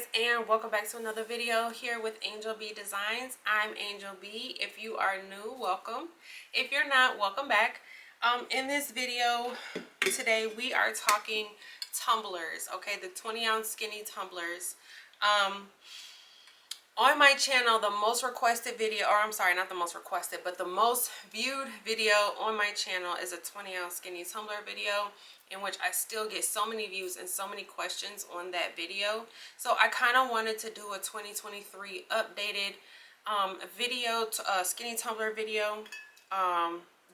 guys, and welcome back to another video here with Angel B Designs. I'm Angel B. If you are new, welcome. If you're not, welcome back. In this video today we are talking tumblers, okay, the 20-ounce skinny tumblers. On my channel, the most requested video, or I'm sorry, not the most requested, but the most viewed video on my channel is a 20-ounce skinny tumbler video, in which I still get so many views and so many questions on that video. So I kind of wanted to do a 2023 updated video, skinny tumbler video,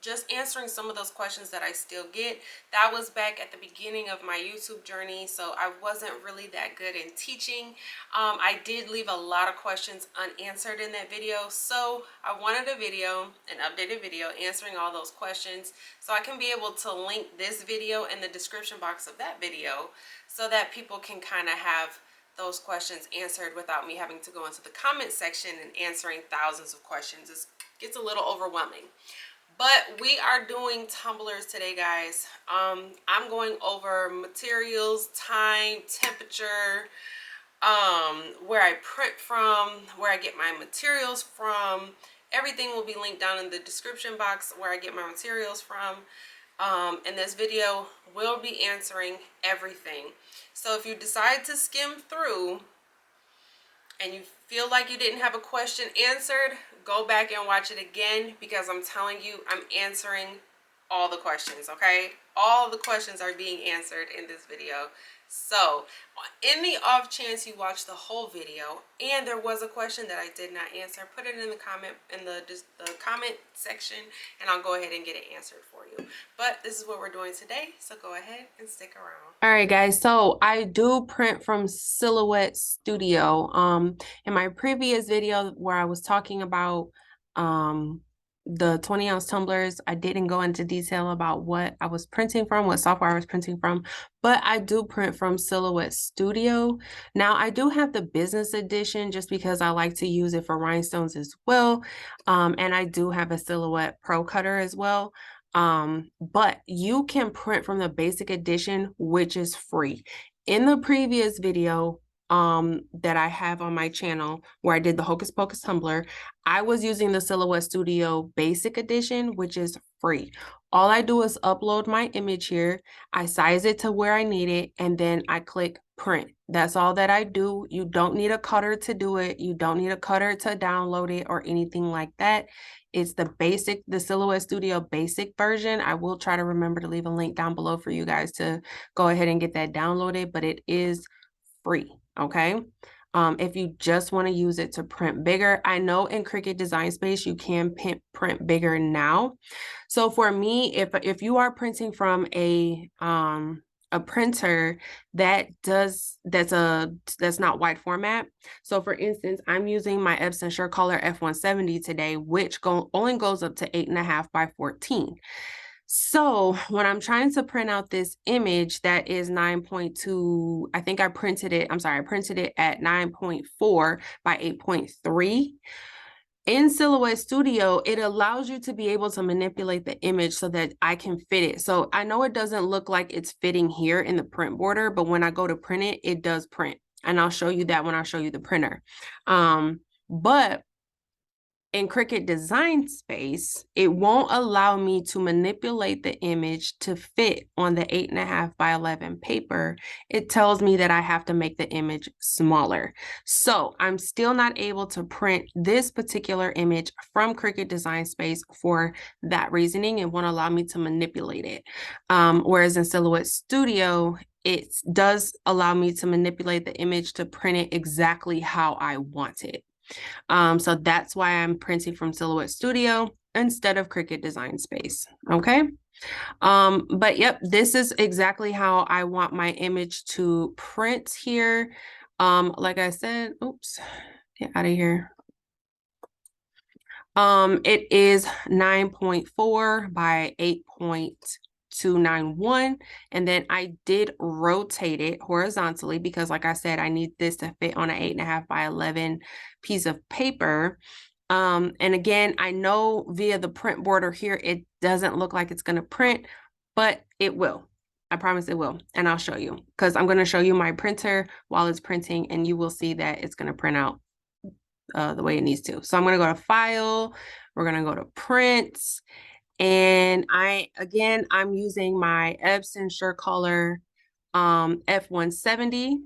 just answering some of those questions that I still get. That was back at the beginning of my YouTube journey, so I wasn't really that good in teaching. I did leave a lot of questions unanswered in that video, so I wanted a video, an updated video, answering all those questions, so I can be able to link this video in the description box of that video so that people can kind of have those questions answered without me having to go into the comment section and answering thousands of questions. It gets a little overwhelming. But we are doing tumblers today, guys. I'm going over materials, time, temperature, where I print from, where I get my materials from. Everything will be linked down in the description box where I get my materials from. And this video will be answering everything. So if you decide to skim through and you feel like you didn't have a question answered, go back and watch it again, because I'm telling you, I'm answering all the questions, okay? All the questions are being answered in this video. So in the off chance you watch the whole video and there was a question that I did not answer, put it in the comment section, and I'll go ahead and get it answered for you. But this is what we're doing today, so go ahead and stick around. All right, guys, so I do print from Silhouette Studio. In my previous video where I was talking about the 20-ounce tumblers, I didn't go into detail about what I was printing from, what software I was printing from, but I do print from Silhouette Studio. Now, I do have the business edition just because I like to use it for rhinestones as well, and I do have a Silhouette Pro cutter as well. But you can print from the basic edition, which is free. In the previous video that I have on my channel where I did the Hocus Pocus tumbler, I was using the Silhouette Studio basic edition, which is free. All I do is upload my image here, I size it to where I need it, and then I click print. That's all that I do. You don't need a cutter to do it. You don't need a cutter to download it or anything like that. It's the Silhouette Studio basic version. I will try to remember to leave a link down below for you guys to go ahead and get that downloaded, but it is free, okay? If you just want to use it to print bigger, I know in Cricut Design Space you can print bigger now. So for me, if you are printing from a printer that's not wide format. So for instance, I'm using my Epson SureColor F170 today, which only goes up to 8.5 by 14. So when I'm trying to print out this image that is 9.2, I printed it at 9.4 by 8.3. In Silhouette Studio, it allows you to be able to manipulate the image so that I can fit it. So I know it doesn't look like it's fitting here in the print border, but when I go to print it, it does print. And I'll show you that when I show you the printer. But in Cricut Design Space, it won't allow me to manipulate the image to fit on the 8.5 by 11 paper. It tells me that I have to make the image smaller. So I'm still not able to print this particular image from Cricut Design Space for that reasoning. It won't allow me to manipulate it. Whereas in Silhouette Studio, it does allow me to manipulate the image to print it exactly how I want it. So that's why I'm printing from Silhouette Studio instead of Cricut Design Space, okay? But yep, this is exactly how I want my image to print here. Like I said, oops, get out of here. It is 9.4 by 8.291, and then I did rotate it horizontally because, like I said, I need this to fit on an 8.5 by 11 piece of paper. And again, I know via the print border here, it doesn't look like it's going to print, but it will. I promise it will. And I'll show you because I'm going to show you my printer while it's printing, and you will see that it's going to print out the way it needs to. So I'm going to go to File. We're going to go to Print. And I'm using my Epson SureColor F170.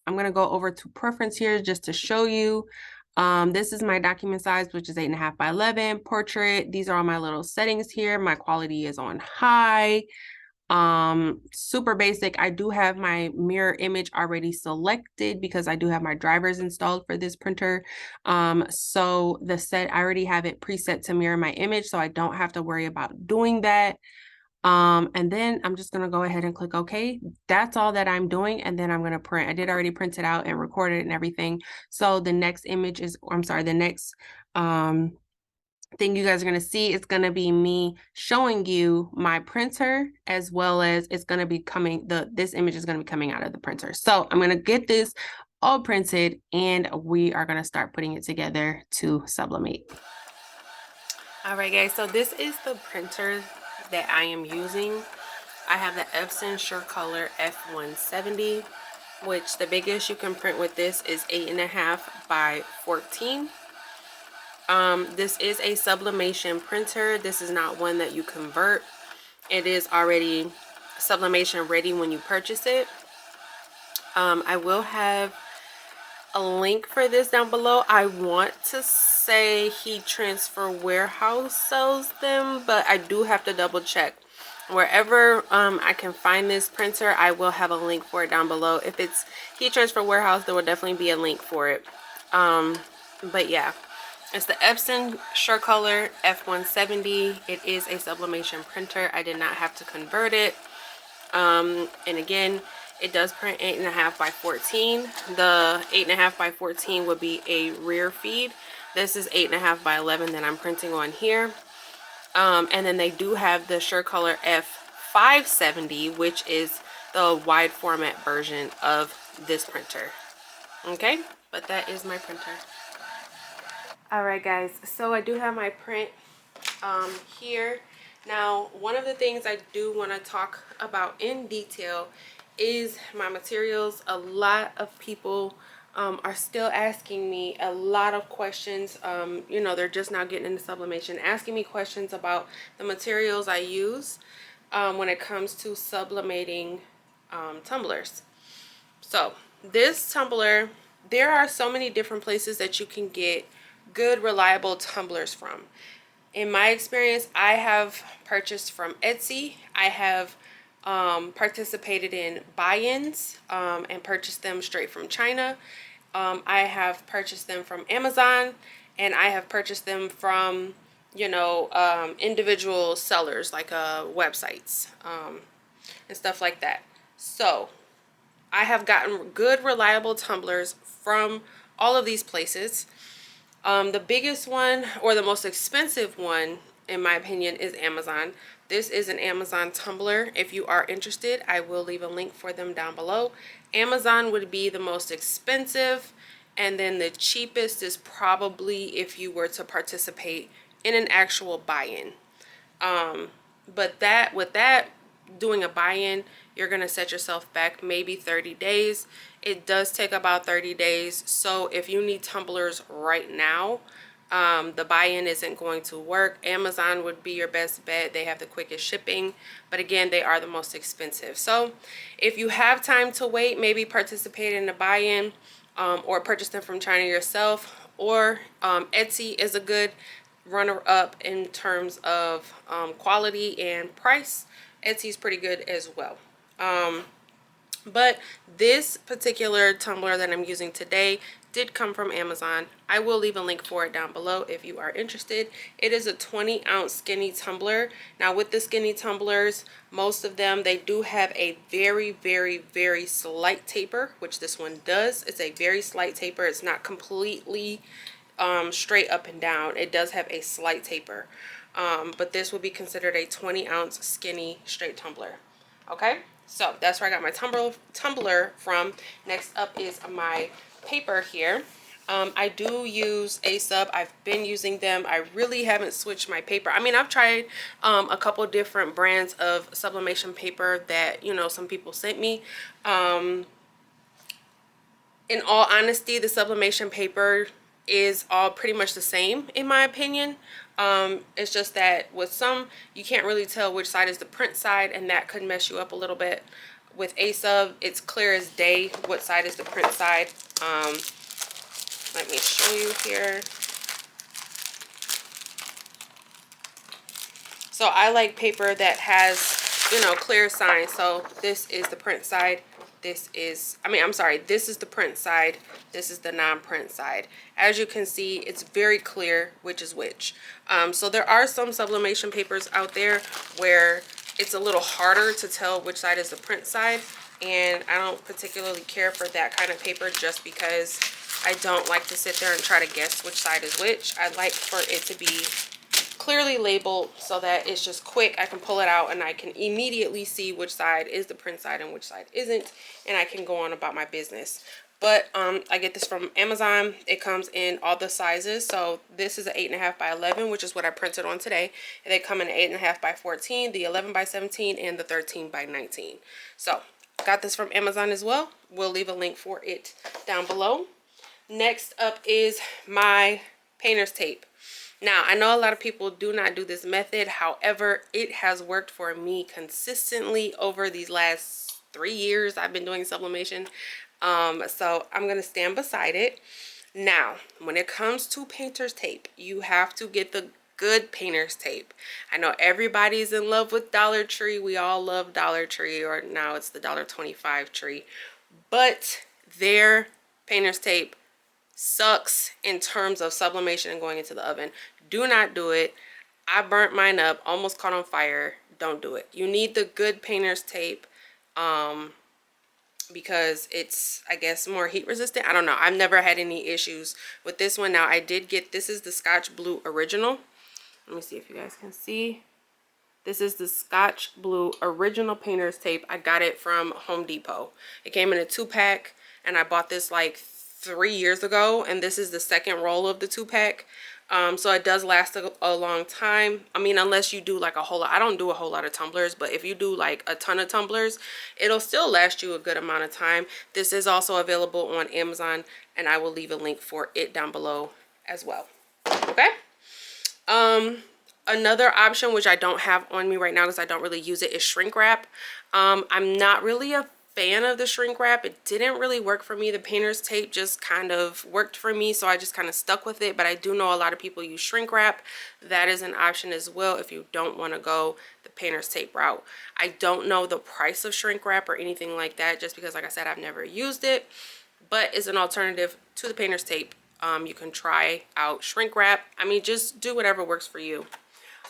I'm going to go over to Preference here just to show you. This is my document size, which is 8.5 by 11. Portrait. These are all my little settings here. My quality is on high. Super basic. I do have my mirror image already selected because I do have my drivers installed for this printer. So I already have it preset to mirror my image, so I don't have to worry about doing that. And then I'm just going to go ahead and click OK. That's all that I'm doing. And then I'm going to print. I did already print it out and record it and everything. So the next image is, I'm sorry, the next, thing you guys are going to see is going to be me showing you my printer, as well as it's going to be this image is going to be coming out of the printer. So I'm going to get this all printed and we are going to start putting it together to sublimate. All right, guys, so this is the printer that I am using. I have the Epson SureColor F170, which the biggest you can print with this is 8.5 by 14. This is a sublimation printer. This is not one that you convert. It is already sublimation ready when you purchase it. I will have a link for this down below. I want to say Heat Transfer Warehouse sells them, but I do have to double check. Wherever I can find this printer, I will have a link for it down below. If it's Heat Transfer Warehouse, there will definitely be a link for it. But yeah. It's the Epson SureColor F170. It is a sublimation printer. I did not have to convert it. And again, it does print 8.5 by 14. The 8.5 by 14 would be a rear feed. This is 8.5 by 11 that I'm printing on here. And then they do have the SureColor F570, which is the wide format version of this printer. Okay, but that is my printer. All right, guys, so I do have my print here. Now, one of the things I do want to talk about in detail is my materials. A lot of people are still asking me a lot of questions. You know, they're just now getting into sublimation, asking me questions about the materials I use when it comes to sublimating tumblers. So this tumbler, there are so many different places that you can get good reliable tumblers from. In my experience, I have purchased from Etsy. I have participated in buy-ins and purchased them straight from China. I have purchased them from Amazon, and I have purchased them from, you know, individual sellers like websites and stuff like that. So I have gotten good reliable tumblers from all of these places. The biggest one, or the most expensive one, in my opinion, is Amazon. This is an Amazon tumbler. If you are interested, I will leave a link for them down below. Amazon would be the most expensive, and then the cheapest is probably if you were to participate in an actual buy-in. But doing a buy-in, you're going to set yourself back maybe 30 days. It does take about 30 days. So if you need tumblers right now, the buy-in isn't going to work. Amazon would be your best bet. They have the quickest shipping, but again, they are the most expensive. So if you have time to wait, maybe participate in a buy-in or purchase them from China yourself, or Etsy is a good runner-up in terms of quality and price. Etsy is pretty good as well. But this particular tumbler that I'm using today did come from Amazon. I will leave a link for it down below if you are interested. It is a 20-ounce skinny tumbler. Now with the skinny tumblers, most of them, they do have a very, very, very slight taper, which this one does. It's a very slight taper. It's not completely straight up and down. It does have a slight taper. But this would be considered a 20-ounce skinny straight tumbler. Okay, so that's where I got my tumbler from. Next up is my paper here. I do use a Sub. I've been using them. I really haven't switched my paper. I mean, I've tried a couple different brands of sublimation paper that, you know, some people sent me. In all honesty, the sublimation paper is all pretty much the same in my opinion. It's just that with some, you can't really tell which side is the print side, and that could mess you up a little bit. With a Sub, it's clear as day what side is the print side. Let me show you here. So I like paper that has, you know, clear signs. So this is the print side. This is, this is the print side. This is the non-print side. As you can see, it's very clear which is which. So there are some sublimation papers out there where it's a little harder to tell which side is the print side. And I don't particularly care for that kind of paper just because I don't like to sit there and try to guess which side is which. I like for it to be clearly labeled so that it's just quick. I can pull it out and I can immediately see which side is the print side and which side isn't, and I can go on about my business. But I get this from Amazon. It comes in all the sizes. So this is an 8.5 by 11, which is what I printed on today. And they come in 8.5 by 14, the 11 by 17, and the 13 by 19. So got this from Amazon as well. We'll leave a link for it down below. Next up is my painter's tape. Now, I know a lot of people do not do this method. However, it has worked for me consistently over these last 3 years I've been doing sublimation. So I'm going to stand beside it. Now, when it comes to painter's tape, you have to get the good painter's tape. I know everybody's in love with Dollar Tree. We all love Dollar Tree, or now it's the $1.25 tree. But their painter's tape sucks in terms of sublimation and going into the oven. Do not do it. I burnt mine up, almost caught on fire. Don't do it. You need the good painter's tape because it's, I guess, more heat resistant. I don't know. I've never had any issues with this one. Now, I did get, this is the Scotch Blue Original. Let me see if you guys can see. This is the Scotch Blue Original painter's tape. I got it from Home Depot. It came in a 2-pack, and I bought this like 3 years ago, and this is the second roll of the 2-pack. So it does last a long time. I mean, unless you do like a whole lot. I don't do a whole lot of tumblers, but if you do like a ton of tumblers, it'll still last you a good amount of time. This is also available on Amazon, and I will leave a link for it down below as well. Okay. Another option, which I don't have on me right now because I don't really use it, is shrink wrap. I'm not really a fan of the shrink wrap. It didn't really work for me. The painter's tape just kind of worked for me, so I just kind of stuck with it. But I do know a lot of people use shrink wrap. That is an option as well if you don't want to go the painter's tape route. I don't know the price of shrink wrap or anything like that, just because, like I said, I've never used it, but it's an alternative to the painter's tape. You can try out shrink wrap. I mean, just do whatever works for you.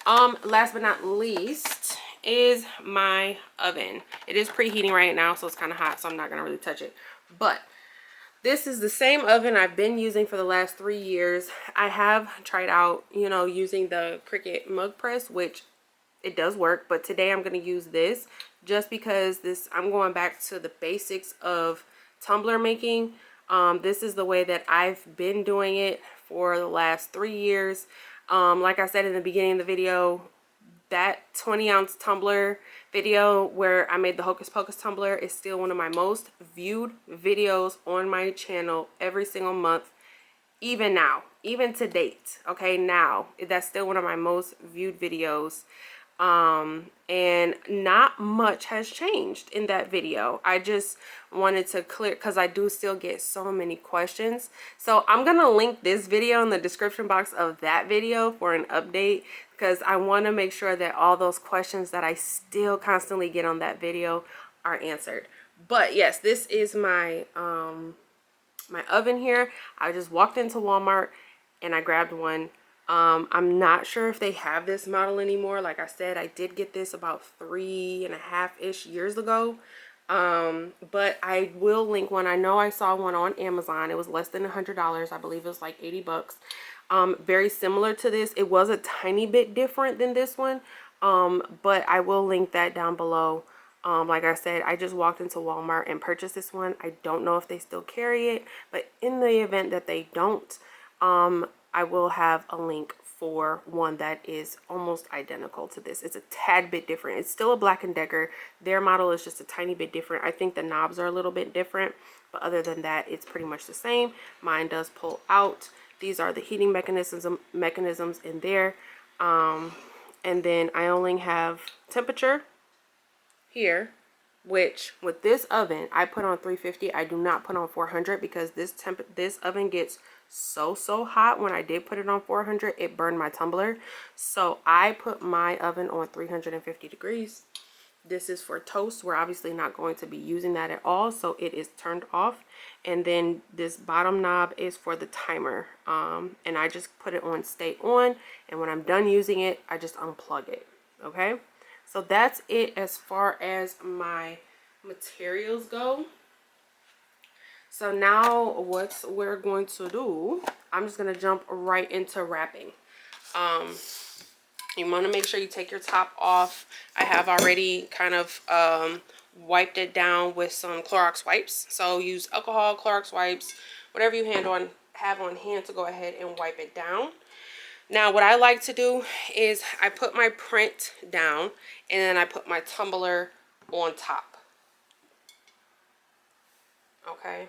Last but not least is my oven. It is preheating right now, so it's kind of hot, so I'm not gonna really touch it. But this is the same oven I've been using for the last 3 years. I have tried out, you know, using the Cricut mug press, which it does work, but today I'm gonna use this just because I'm going back to the basics of tumbler making. This is the way that I've been doing it for the last 3 years. Like I said in the beginning of the video, that 20-ounce tumbler video where I made the Hocus Pocus tumbler is still one of my most viewed videos on my channel every single month, even now, even to date. Okay, now that's still one of my most viewed videos. And not much has changed in that video. I just wanted to clear, because I do still get so many questions. So I'm gonna link this video in the description box of that video for an update, because I want to make sure that all those questions that I still constantly get on that video are answered. But yes, this is my my oven here. I just walked into Walmart and I grabbed one. I'm not sure if they have this model anymore. Like I said, I did get this about 3.5-ish years ago. But I will link one. I know I saw one on Amazon. It was less than $100. I believe it was like 80 bucks. Very similar to this. It was a tiny bit different than this one. But I will link that down below. Like I said, I just walked into Walmart and purchased this one. I don't know if they still carry it, but in the event that they don't, I will have a link for one that is almost identical to this. It's a tad bit different. It's still a Black & Decker. Their model is just a tiny bit different. I think the knobs are a little bit different, but other than that, it's pretty much the same. Mine does pull out. These are the heating mechanisms in there. And then I only have temperature here, which with this oven I put on 350. I do not put on 400 because this oven gets so hot. When I did put it on 400, it burned my tumbler. So I put my oven on 350 degrees. This is for toast. We're obviously not going to be using that at all, so it is turned off. And then this bottom knob is for the timer, and I just put it on stay on, and when I'm done using it, I just unplug it. Okay, so that's it as far as my materials go. So now what we're going to do, I'm just going to jump right into wrapping. You want to make sure you take your top off. I have already kind of wiped it down with some Clorox wipes. So use alcohol, Clorox wipes, whatever you have on hand to go ahead and wipe it down. Now what I like to do is I put my print down and then I put my tumbler on top. Okay.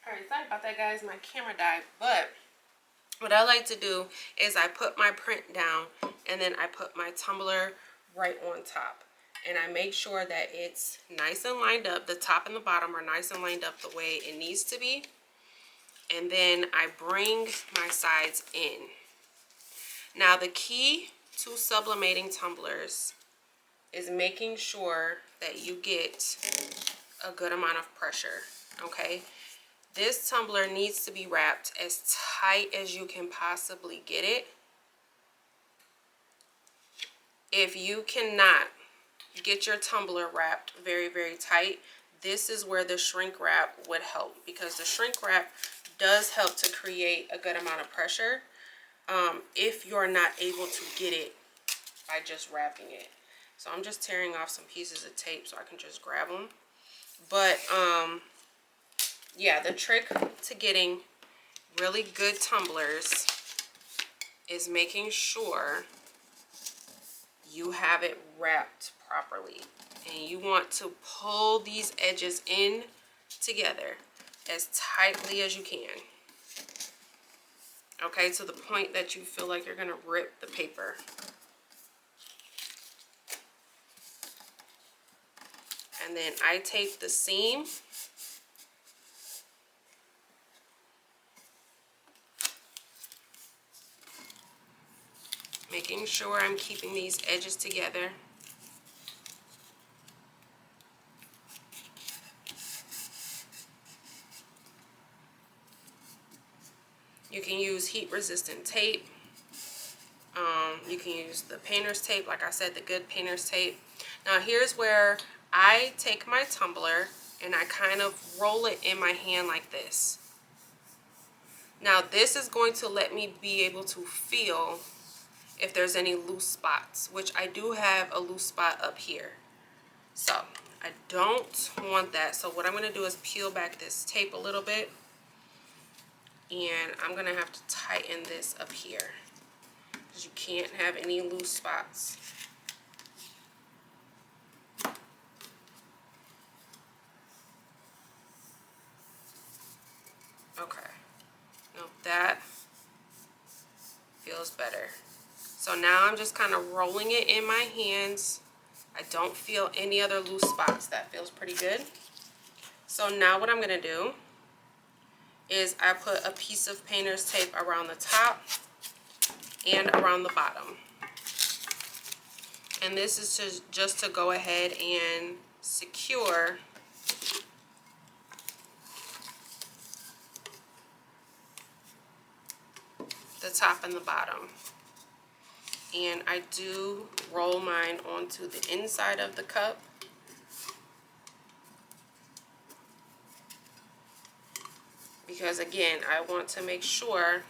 Alright, sorry about that, guys. My camera died, but what I like to do is I put my print down and then I put my tumbler right on top. And I make sure that it's nice and lined up. The top and the bottom are nice and lined up the way it needs to be. And then I bring my sides in. Now the key to sublimating tumblers is making sure that you get a good amount of pressure, okay? This tumbler needs to be wrapped as tight as you can possibly get it. If you cannot get your tumbler wrapped very tight, this is where the shrink wrap would help, because the shrink wrap does help to create a good amount of pressure if you're not able to get it by just wrapping it. So I'm just tearing off some pieces of tape so I can just grab them. But yeah, the trick to getting really good tumblers is making sure you have it wrapped properly. And you want to pull these edges in together as tightly as you can. Okay, to the point that you feel like you're going to rip the paper. And then I tape the seam. Making sure I'm keeping these edges together. You can use heat resistant tape. You can use the painter's tape, like I said, the good painter's tape. Now here's where I take my tumbler and I kind of roll it in my hand like this. Now this is going to let me be able to feel if there's any loose spots, which I do have a loose spot up here. So I don't want that. So what I'm going to do is peel back this tape a little bit, and I'm going to have to tighten this up here because you can't have any loose spots. Okay, now that feels better. So now I'm just kind of rolling it in my hands. I don't feel any other loose spots. That feels pretty good. So now what I'm going to do is I put a piece of painter's tape around the top and around the bottom. And this is just to go ahead and secure the top and the bottom. And I do roll mine onto the inside of the cup. Because again, I want to make sure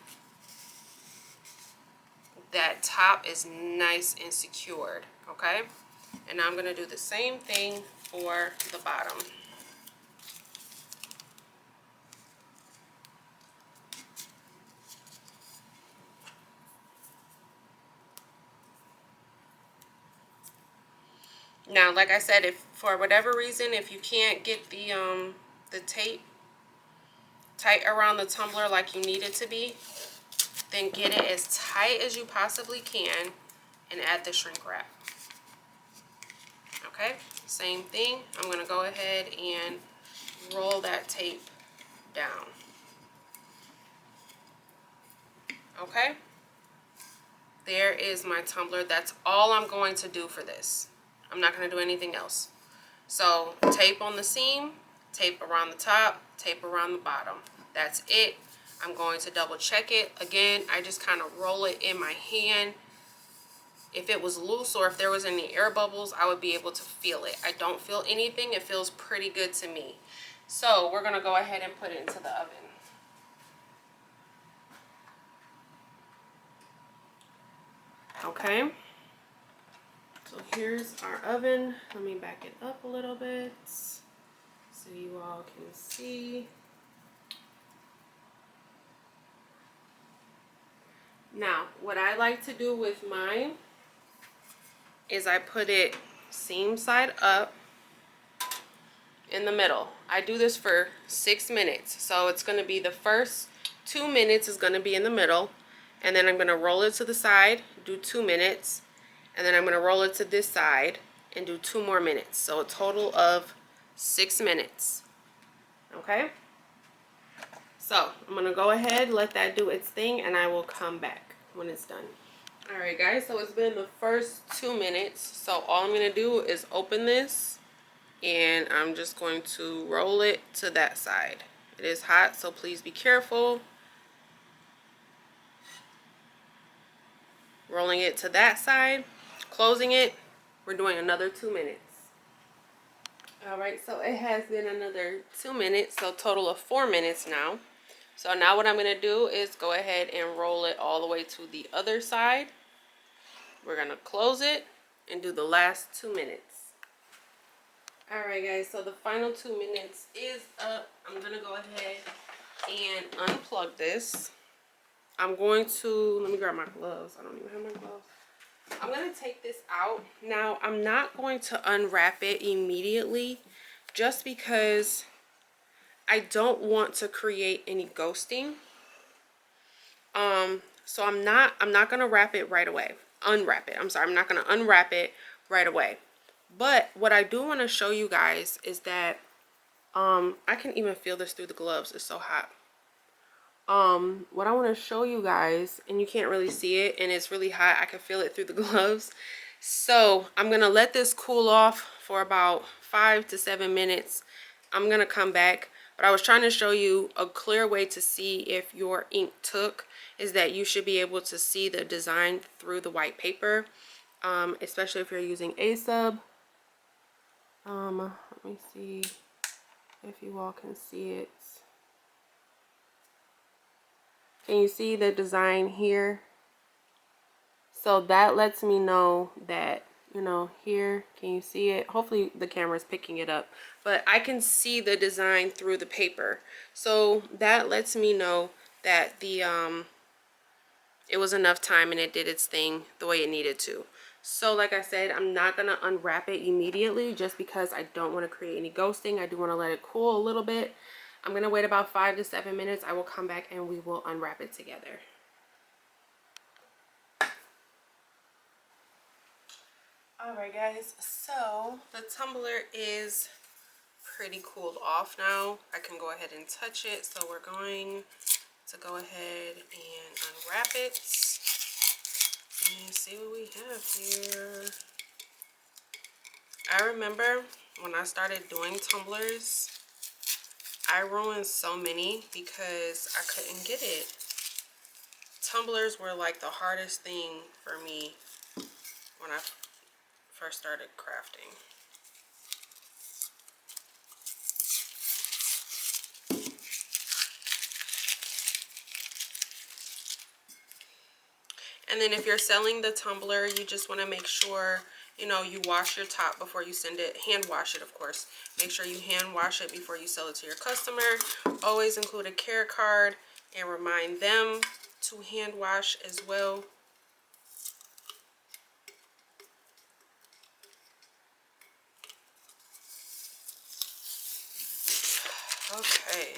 that top is nice and secured, okay? And now I'm going to do the same thing for the bottom. Now, like I said, if for whatever reason, if you can't get the tape tight around the tumbler like you need it to be, then get it as tight as you possibly can and add the shrink wrap. Okay, same thing. I'm going to go ahead and roll that tape down. Okay, there is my tumbler. That's all I'm going to do for this. I'm not going to do anything else. So tape on the seam, tape around the top, tape around the bottom. That's it. I'm going to double check it. Again, I just kind of roll it in my hand. If it was loose or if there was any air bubbles, I would be able to feel it. I don't feel anything. It feels pretty good to me. So we're going to go ahead and put it into the oven. Okay. So here's our oven. Let me back it up a little bit so you all can see. Now, what I like to do with mine is I put it seam side up in the middle. I do this for 6 minutes. So it's going to be the first 2 minutes is going to be in the middle. And then I'm going to roll it to the side, do 2 minutes. And then I'm going to roll it to this side and do 2 more minutes. So a total of 6 minutes. Okay? So I'm going to go ahead, let that do its thing, and I will come back when it's done. Alright guys, so it's been the first 2 minutes. So all I'm going to do is open this. And I'm just going to roll it to that side. It is hot, so please be careful. Rolling it to that side, closing it. We're doing another 2 minutes. Alright, so it has been another 2 minutes, so total of 4 minutes now. So now what I'm going to do is go ahead and roll it all the way to the other side. We're going to close it and do the last 2 minutes. Alright guys, so the final 2 minutes is up. I'm going to go ahead and unplug this. I'm going to, let me grab my gloves. I don't even have my gloves. I'm going to take this out. Now, I'm not going to unwrap it immediately just because I don't want to create any ghosting. So I'm not going to wrap it right away. Unwrap it. I'm sorry. I'm not going to unwrap it right away. But what I do want to show you guys is that I can even feel this through the gloves. It's so hot. What I want to show you guys, and you can't really see it, and it's really hot. I can feel it through the gloves. So I'm going to let this cool off for about 5 to 7 minutes. I'm going to come back. But I was trying to show you a clear way to see if your ink took is that you should be able to see the design through the white paper, especially if you're using a sub. Let me see if you all can see it. Can you see the design here? So that lets me know that, you know, here, can you see it? Hopefully the camera is picking it up, but I can see the design through the paper. So that lets me know that the it was enough time and it did its thing the way it needed to. So like I said, I'm not going to unwrap it immediately just because I don't want to create any ghosting. I do want to let it cool a little bit. I'm going to wait about 5 to 7 minutes. I will come back and we will unwrap it together. Alright guys, so the tumbler is pretty cooled off now. I can go ahead and touch it. So we're going to go ahead and unwrap it and see what we have here. I remember when I started doing tumblers, I ruined so many because I couldn't get it. Tumblers were like the hardest thing for me when I first started crafting. And then if you're selling the tumbler, you just want to make sure, you know, you wash your top before you send it. Hand wash it, of course. Make sure you hand wash it before you sell it to your customer. Always include a care card and remind them to hand wash as well. Okay.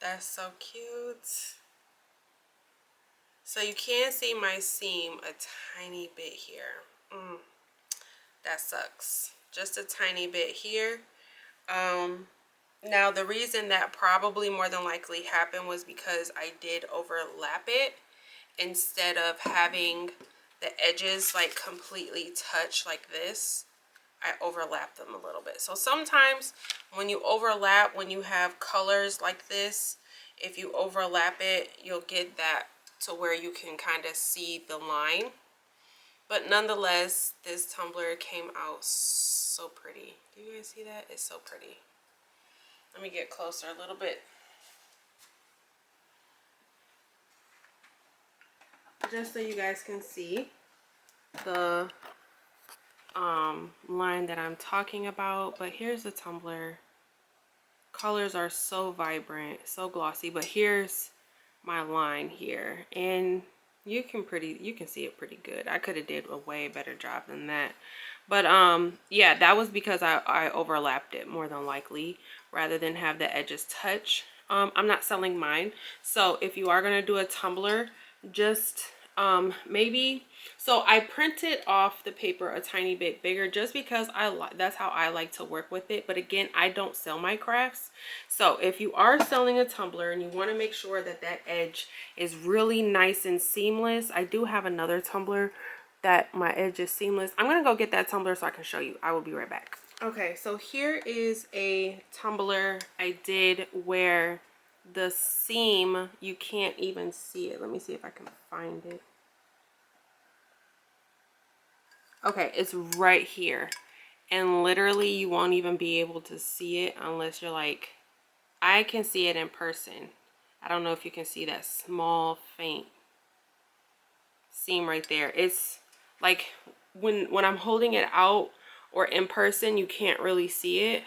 That's so cute. So you can see my seam a tiny bit here. That sucks. Just a tiny bit here. Now the reason that probably more than likely happened was because I did overlap it instead of having the edges like completely touch like this. I overlap them a little bit. So sometimes when you overlap, when you have colors like this, if you overlap it, you'll get that to where you can kind of see the line. But nonetheless, this tumbler came out so pretty. Do you guys see that? It's so pretty. Let me get closer a little bit. Just so you guys can see the line that I'm talking about. But here's the tumbler. Colors are so vibrant, so glossy, but here's my line here, and you can see it pretty good. I could have did a way better job than that, but yeah, that was because I overlapped it more than likely rather than have the edges touch. I'm not selling mine, so if you are going to do a tumbler, just maybe, so I printed off the paper a tiny bit bigger just because that's how I like to work with it. But again, I don't sell my crafts. So if you are selling a tumbler and you want to make sure that that edge is really nice and seamless, I do have another tumbler that my edge is seamless. I'm gonna go get that tumbler so I can show you. I will be right back. Okay, so here is a tumbler I did where the seam, you can't even see it. Let me see if I can find it. Okay, it's right here, and literally you won't even be able to see it unless you're like, I can see it in person. I don't know if you can see that small faint seam right there. It's like when I'm holding it out or in person, you can't really see it,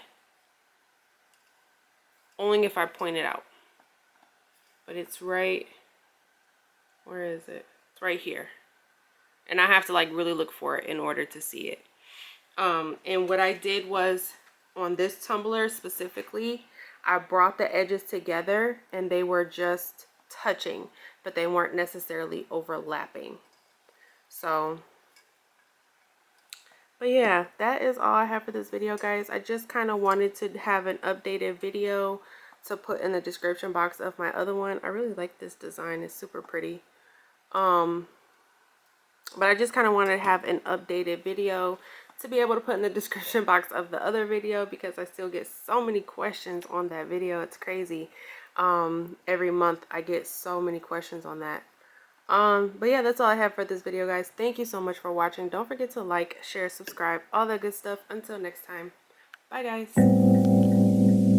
only if I point it out. But it's right, where is it? It's right here. And I have to like really look for it in order to see it. And what I did was, on this tumbler specifically, I brought the edges together and they were just touching, but they weren't necessarily overlapping. So, but yeah, that is all I have for this video, guys. I just kind of wanted to have an updated video to put in the description box of my other one. I really like this design. It's super pretty. But I just kind of wanted to have an updated video to be able to put in the description box of the other video, because I still get so many questions on that video. It's crazy. Every month I get so many questions on that. But yeah, that's all I have for this video, guys. Thank you so much for watching. Don't forget to like, share, subscribe, all that good stuff. Until next time. Bye, guys.